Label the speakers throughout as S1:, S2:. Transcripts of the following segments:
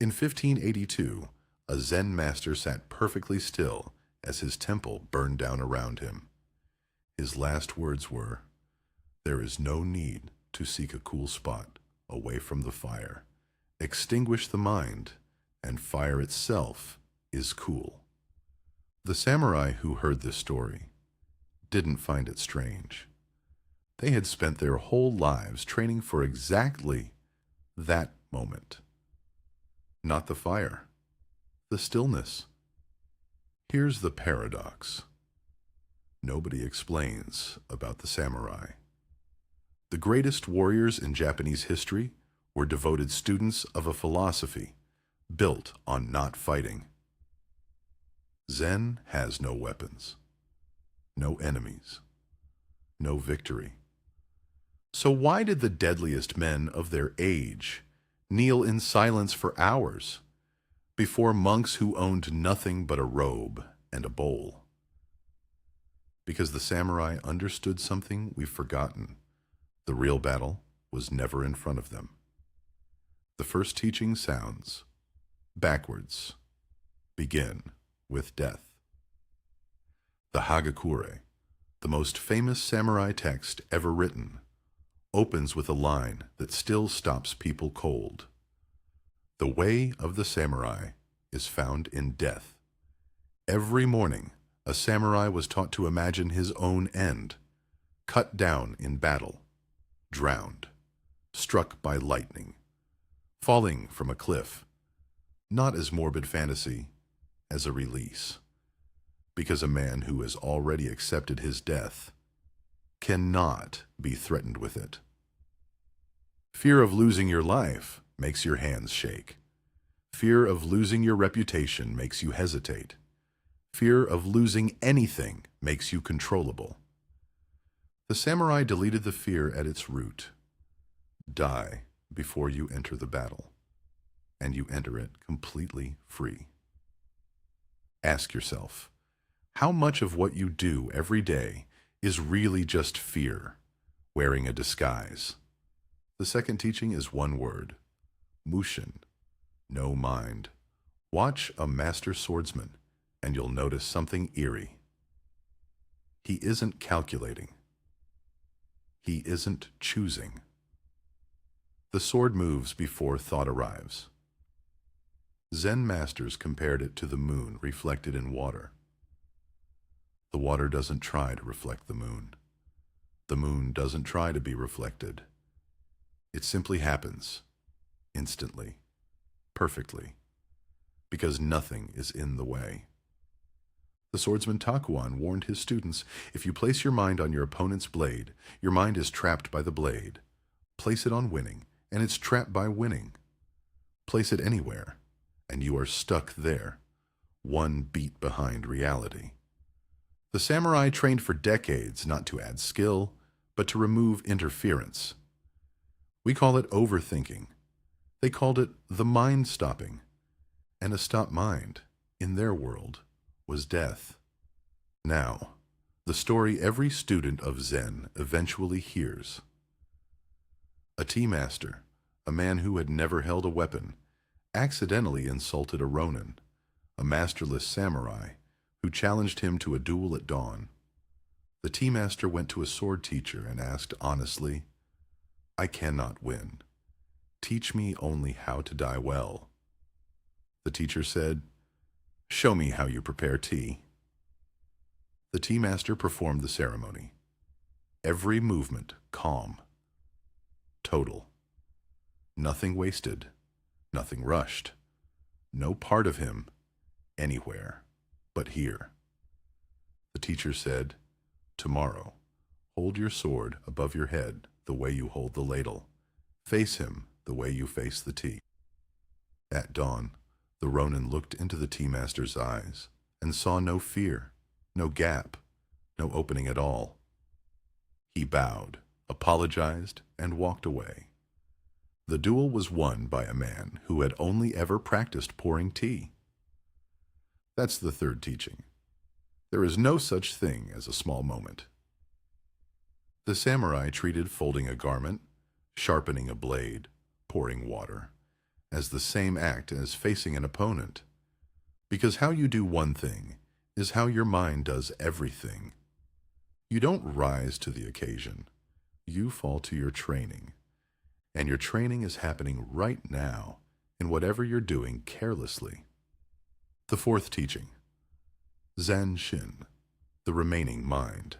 S1: In 1582, a Zen master sat perfectly still as his temple burned down around him. His last words were, "There is no need to seek a cool spot away from the fire. Extinguish the mind, and fire itself is cool." The samurai who heard this story didn't find it strange. They had spent their whole lives training for exactly that moment. Not the fire, the stillness. Here's the paradox. Nobody explains about the samurai. The greatest warriors in Japanese history were devoted students of a philosophy built on not fighting. Zen has no weapons, no enemies, no victory. So why did the deadliest men of their age kneel in silence for hours before monks who owned nothing but a robe and a bowl? Because the samurai understood something we've forgotten. The real battle was never in front of them. The first teaching sounds backwards. Begin with death. The Hagakure, the most famous samurai text ever written, opens with a line that still stops people cold. The way of the samurai is found in death. Every morning, a samurai was taught to imagine his own end, cut down in battle, drowned, struck by lightning, falling from a cliff, not as morbid fantasy, as a release, because a man who has already accepted his death cannot be threatened with it. Fear of losing your life makes your hands shake. Fear of losing your reputation makes you hesitate. Fear of losing anything makes you controllable. The samurai deleted the fear at its root. Die before you enter the battle, and you enter it completely free. Ask yourself, how much of what you do every day is really just fear, wearing a disguise? The second teaching is one word, Mushin, no mind. Watch a master swordsman, and you'll notice something eerie. He isn't calculating. He isn't choosing. The sword moves before thought arrives. Zen masters compared it to the moon reflected in water. The water doesn't try to reflect the moon. The moon doesn't try to be reflected. It simply happens, instantly, perfectly, because nothing is in the way. The swordsman Takuan warned his students, if you place your mind on your opponent's blade, your mind is trapped by the blade. Place it on winning, and it's trapped by winning. Place it anywhere, and you are stuck there, one beat behind reality. The samurai trained for decades not to add skill, but to remove interference. We call it overthinking. They called it the mind stopping. And a stopped mind, in their world, was death. Now, the story every student of Zen eventually hears. A tea master, a man who had never held a weapon, accidentally insulted a ronin, a masterless samurai, who challenged him to a duel at dawn. The tea master went to a sword teacher and asked honestly, "I cannot win. Teach me only how to die well." The teacher said, "Show me how you prepare tea." The tea master performed the ceremony. Every movement calm, total. Nothing wasted, nothing rushed. No part of him anywhere but here. The teacher said, "Tomorrow, hold your sword above your head the way you hold the ladle. Face him the way you face the tea." At dawn, the ronin looked into the tea master's eyes and saw no fear, no gap, no opening at all. He bowed, apologized, and walked away. The duel was won by a man who had only ever practiced pouring tea. That's the third teaching. There is no such thing as a small moment. The samurai treated folding a garment, sharpening a blade, pouring water, as the same act as facing an opponent. Because how you do one thing is how your mind does everything. You don't rise to the occasion. You fall to your training. And your training is happening right now in whatever you're doing carelessly. The fourth teaching, Zanshin, the remaining mind.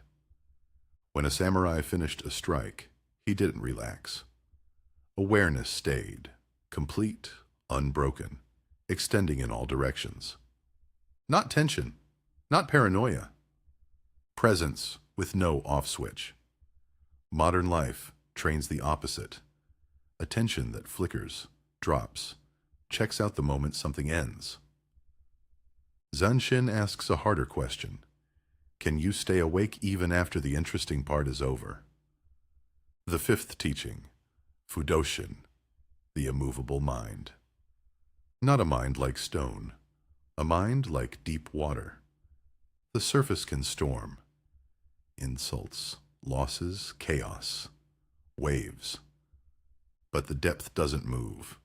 S1: When a samurai finished a strike, he didn't relax. Awareness stayed, complete, unbroken, extending in all directions. Not tension, not paranoia. Presence with no off switch. Modern life trains the opposite. Attention that flickers, drops, checks out the moment something ends. Zanshin asks a harder question. Can you stay awake even after the interesting part is over? The fifth teaching, Fudoshin, the immovable mind. Not a mind like stone, a mind like deep water. The surface can storm. Insults, losses, chaos, waves. But the depth doesn't move.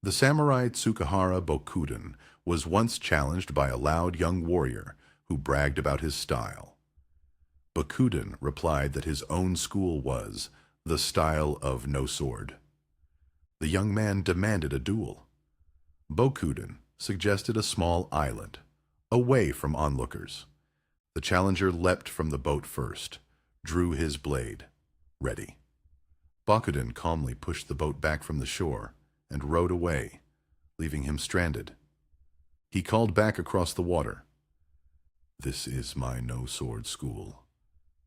S1: The samurai Tsukahara Bokuden was once challenged by a loud young warrior who bragged about his style. Bokuden replied that his own school was the style of no sword. The young man demanded a duel. Bokuden suggested a small island, away from onlookers. The challenger leapt from the boat first, drew his blade, ready. Bokuden calmly pushed the boat back from the shore and rowed away, leaving him stranded. He called back across the water. This is my no-sword school,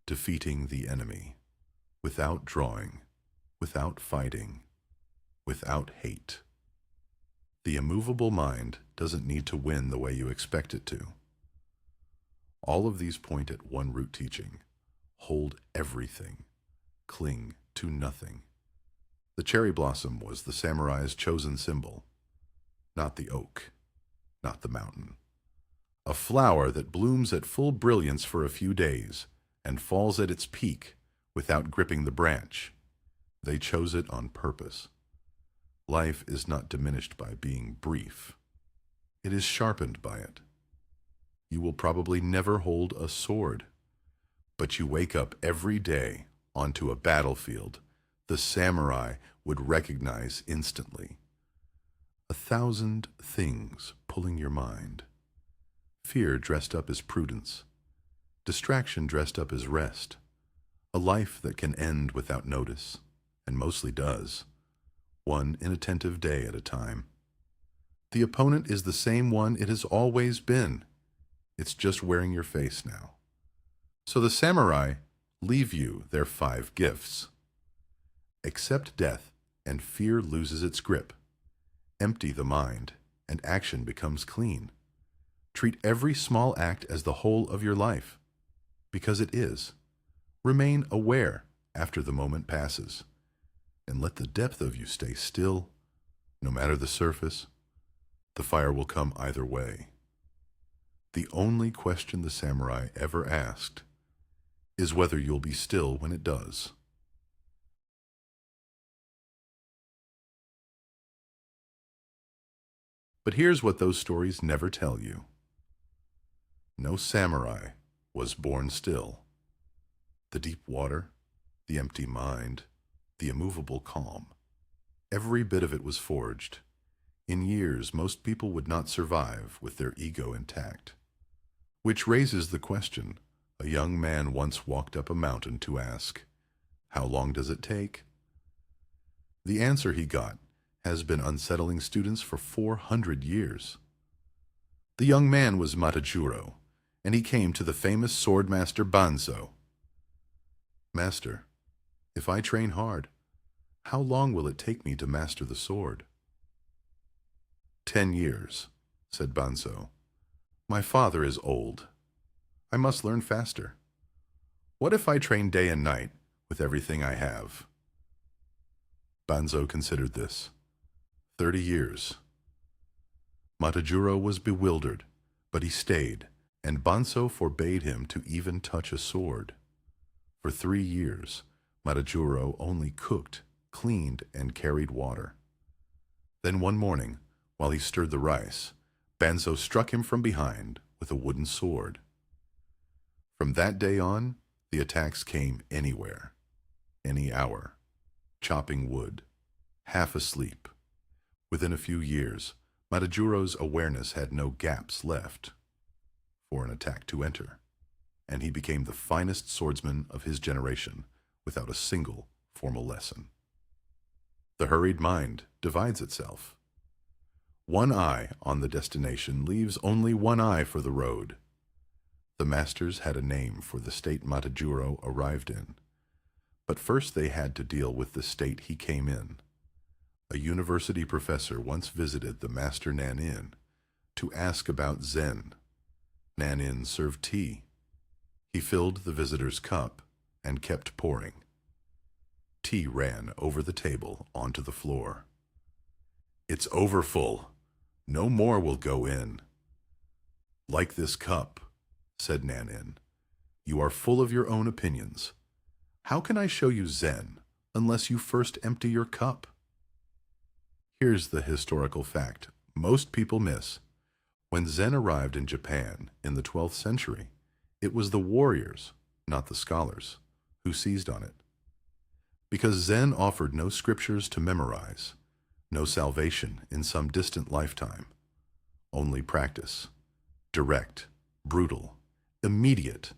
S1: defeating the enemy, without drawing, without fighting, without hate. The immovable mind doesn't need to win the way you expect it to. All of these point at one root teaching. Hold everything. Cling to nothing. The cherry blossom was the samurai's chosen symbol, not the oak, not the mountain. A flower that blooms at full brilliance for a few days and falls at its peak without gripping the branch. They chose it on purpose. Life is not diminished by being brief. It is sharpened by it. You will probably never hold a sword, but you wake up every day onto a battlefield the samurai would recognize instantly. 1,000 things pulling your mind. Fear dressed up as prudence. Distraction dressed up as rest. A life that can end without notice, and mostly does. One inattentive day at a time. The opponent is the same one it has always been. It's just wearing your face now. So the samurai leave you their 5 gifts. Accept death, and fear loses its grip. Empty the mind, and action becomes clean. Treat every small act as the whole of your life, because it is. Remain aware after the moment passes, and let the depth of you stay still, no matter the surface. The fire will come either way. The only question the samurai ever asked is whether you'll be still when it does. But here's what those stories never tell you. No samurai was born still. The deep water, the empty mind, the immovable calm. Every bit of it was forged. In years, most people would not survive with their ego intact. Which raises the question a young man once walked up a mountain to ask, "How long does it take?" The answer he got has been unsettling students for 400 years. The young man was Matajuro, and he came to the famous swordmaster Banzo. "Master, if I train hard, how long will it take me to master the sword?" 10 years, said Banzo. "My father is old. I must learn faster. What if I train day and night with everything I have?" Banzo considered this. 30 years. Matajuro was bewildered, but he stayed, and Banzo forbade him to even touch a sword. For 3 years, Matajuro only cooked, cleaned, and carried water. Then one morning, while he stirred the rice, Banzo struck him from behind with a wooden sword. From that day on, the attacks came anywhere, any hour, chopping wood, half asleep. Within a few years, Matajuro's awareness had no gaps left for an attack to enter, and he became the finest swordsman of his generation without a single formal lesson. The hurried mind divides itself. One eye on the destination leaves only one eye for the road. The masters had a name for the state Matajuro arrived in, but first they had to deal with the state he came in. A university professor once visited the master Nanin to ask about Zen. Nanin served tea. He filled the visitor's cup and kept pouring. Tea ran over the table onto the floor. "It's overfull. No more will go in." "Like this cup," said Nanin. "You are full of your own opinions. How can I show you Zen unless you first empty your cup?" Here's the historical fact most people miss. When Zen arrived in Japan in the 12th century, it was the warriors, not the scholars, who seized on it. Because Zen offered no scriptures to memorize, no salvation in some distant lifetime, only practice, direct, brutal, immediate,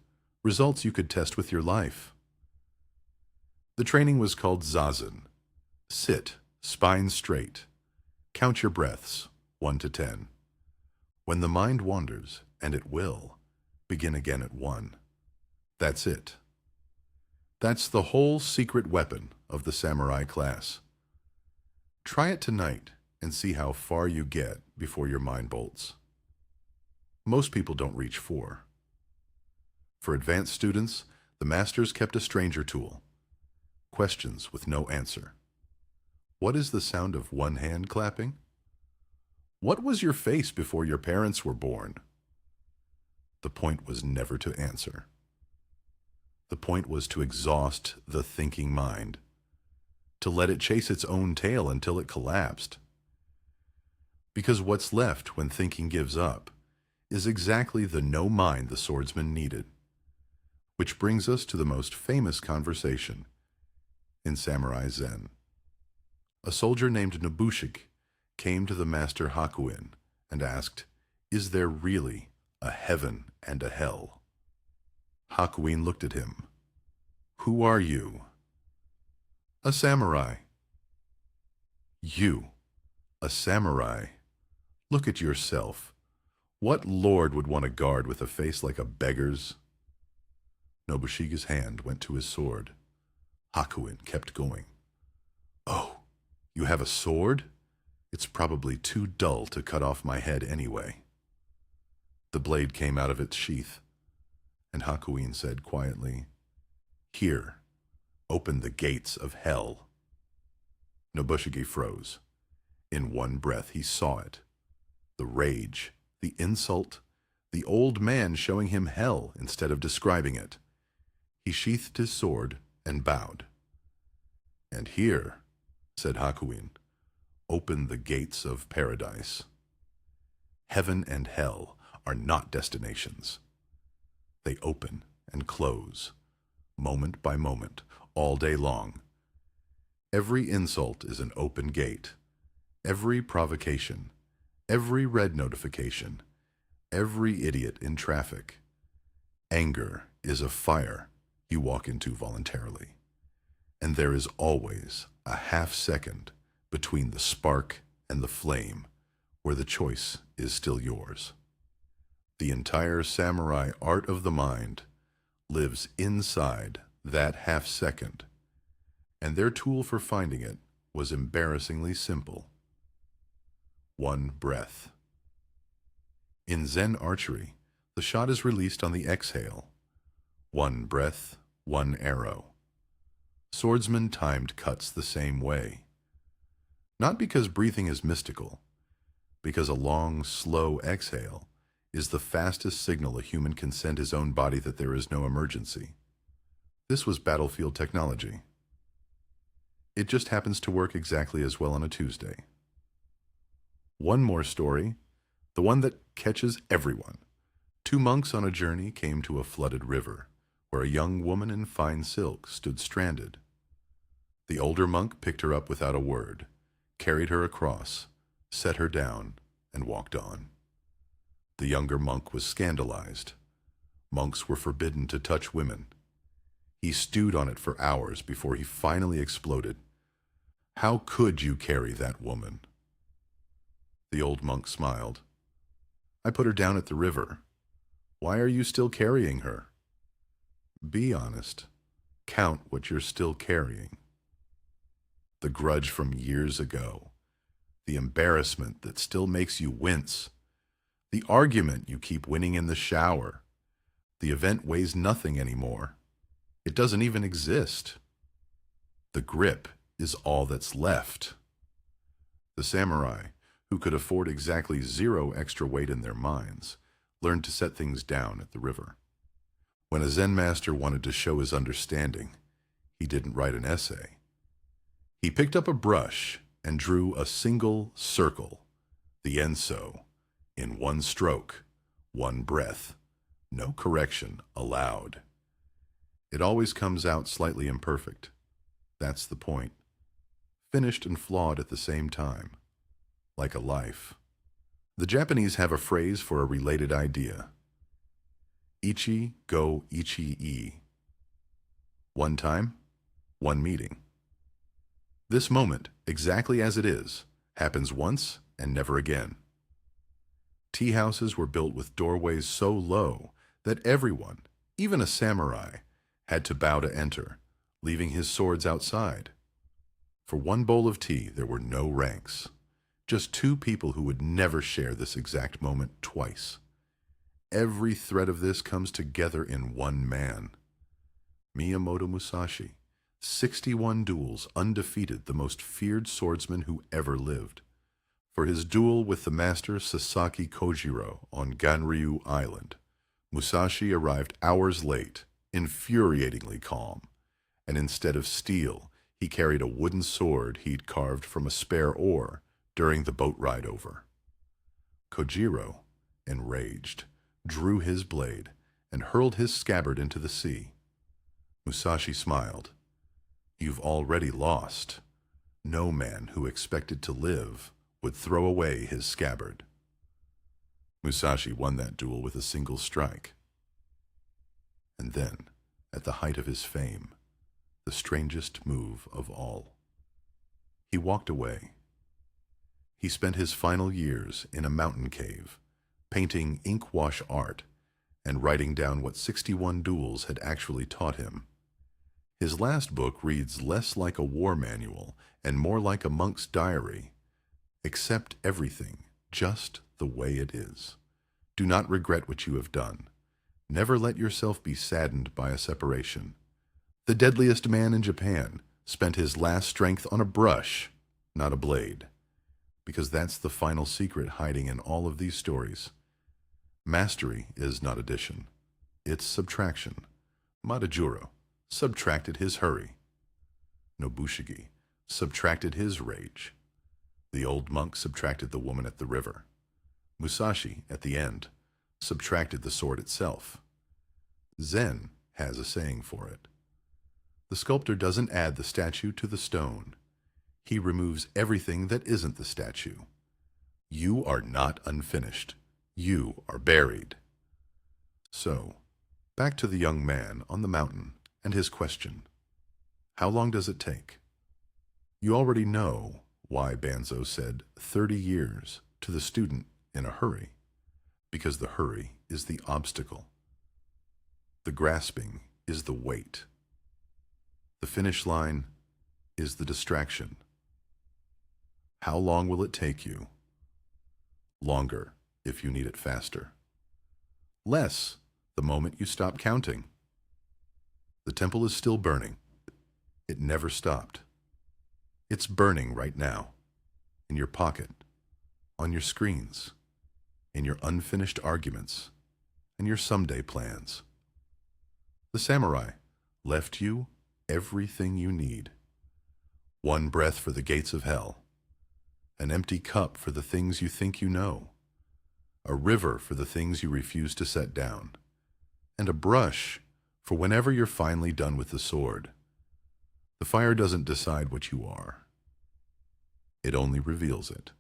S1: results you could test with your life. The training was called Zazen. Sit, spine straight. Count your breaths, 1 to 10. When the mind wanders, and it will, begin again at 1. That's it. That's the whole secret weapon of the samurai class. Try it tonight and see how far you get before your mind bolts. Most people don't reach 4. For advanced students, the masters kept a stranger tool. Questions with no answer. What is the sound of one hand clapping? What was your face before your parents were born? The point was never to answer. The point was to exhaust the thinking mind, to let it chase its own tail until it collapsed. Because what's left when thinking gives up is exactly the no mind the swordsman needed. Which brings us to the most famous conversation in Samurai Zen. A soldier named Nobushige came to the master Hakuin and asked, "Is there really a heaven and a hell?" Hakuin looked at him. "Who are you?" "A samurai." "You, a samurai? Look at yourself. What lord would want a guard with a face like a beggar's?" Nobushige's hand went to his sword. Hakuin kept going. "Oh, you have a sword? It's probably too dull to cut off my head anyway." The blade came out of its sheath, and Hakuin said quietly, "Here, open the gates of hell." Nobushige froze. In one breath he saw it. The rage, the insult, the old man showing him hell instead of describing it. He sheathed his sword and bowed. "And here," said Hakuin, "open the gates of paradise." Heaven and hell are not destinations. They open and close, moment by moment, all day long. Every insult is an open gate. Every provocation, every red notification, every idiot in traffic. Anger is a fire you walk into voluntarily. And there is always a half second between the spark and the flame where the choice is still yours. The entire samurai art of the mind lives inside that half second, and their tool for finding it was embarrassingly simple. One breath. In Zen archery, the shot is released on the exhale. One breath, one arrow. Swordsmen timed cuts the same way. Not because breathing is mystical, because a long, slow exhale is the fastest signal a human can send his own body that there is no emergency. This was battlefield technology. It just happens to work exactly as well on a Tuesday. One more story, the one that catches everyone. Two monks on a journey came to a flooded river, where a young woman in fine silk stood stranded. The older monk picked her up without a word, carried her across, set her down, and walked on. The younger monk was scandalized. Monks were forbidden to touch women. He stewed on it for hours before he finally exploded. "How could you carry that woman?" The old monk smiled. "I put her down at the river. Why are you still carrying her?" "Be honest. Count what you're still carrying." The grudge from years ago. The embarrassment that still makes you wince. The argument you keep winning in the shower. The event weighs nothing anymore. It doesn't even exist. The grip is all that's left. The samurai, who could afford exactly 0 extra weight in their minds, learned to set things down at the river. When a Zen master wanted to show his understanding, he didn't write an essay. He picked up a brush and drew a single circle, the ensō, in one stroke, one breath, no correction allowed. It always comes out slightly imperfect. That's the point. Finished and flawed at the same time, like a life. The Japanese have a phrase for a related idea. Ichi-go, ichi-e. One time, one meeting. This moment, exactly as it is, happens once and never again. Tea houses were built with doorways so low that everyone, even a samurai, had to bow to enter, leaving his swords outside. For one bowl of tea, there were no ranks. Just two people who would never share this exact moment twice. Every thread of this comes together in one man. Miyamoto Musashi, 61 duels undefeated, the most feared swordsman who ever lived. For his duel with the master Sasaki Kojiro on Ganryu Island, Musashi arrived hours late, infuriatingly calm, and instead of steel, he carried a wooden sword he'd carved from a spare oar during the boat ride over. Kojiro, enraged, drew his blade and hurled his scabbard into the sea. Musashi smiled. "You've already lost." No man who expected to live would throw away his scabbard. Musashi won that duel with a single strike. And then, at the height of his fame, the strangest move of all. He walked away. He spent his final years in a mountain cave, painting ink-wash art and writing down what 61 duels had actually taught him. His last book reads less like a war manual and more like a monk's diary. Accept everything just the way it is. Do not regret what you have done. Never let yourself be saddened by a separation. The deadliest man in Japan spent his last strength on a brush, not a blade. Because that's the final secret hiding in all of these stories. Mastery is not addition. It's subtraction. Madajuro subtracted his hurry. Nobushige subtracted his rage. The old monk subtracted the woman at the river. Musashi, at the end, subtracted the sword itself. Zen has a saying for it. The sculptor doesn't add the statue to the stone. He removes everything that isn't the statue. You are not unfinished. You are buried. So, back to the young man on the mountain and his question. How long does it take? You already know why Banzo said 30 years to the student in a hurry, because the hurry is the obstacle. The grasping is the weight. The finish line is the distraction. How long will it take you? Longer if you need it faster. Less the moment you stop counting. The temple is still burning. It never stopped. It's burning right now, in your pocket, on your screens, in your unfinished arguments, and your someday plans. The samurai left you everything you need. One breath for the gates of hell, an empty cup for the things you think you know, a river for the things you refuse to set down, and a brush for whenever you're finally done with the sword. The fire doesn't decide what you are. It only reveals it.